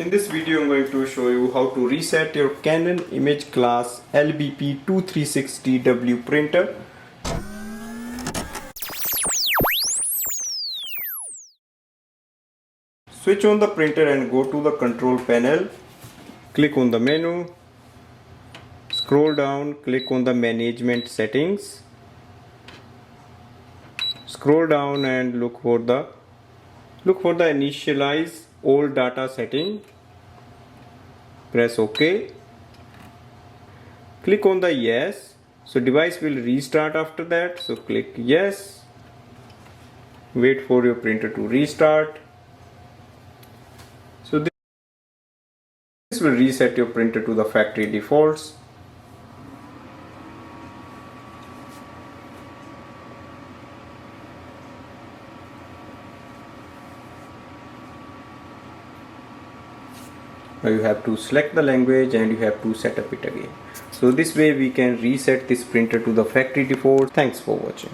In this video I'm going to show you how to reset your Canon Imageclass LBP 236dw printer. Switch on the printer and go to the control panel. Click on the menu. Scroll down, click on the management settings. Scroll down and look for the initialize all data setting. Press OK. Click on the yes. So device will restart after that. So click yes. Wait for your printer to restart. So this will reset your printer to the factory defaults. Now you have to select the language and you have to set up it again. So this way we can reset this printer to the factory default. Thanks for watching.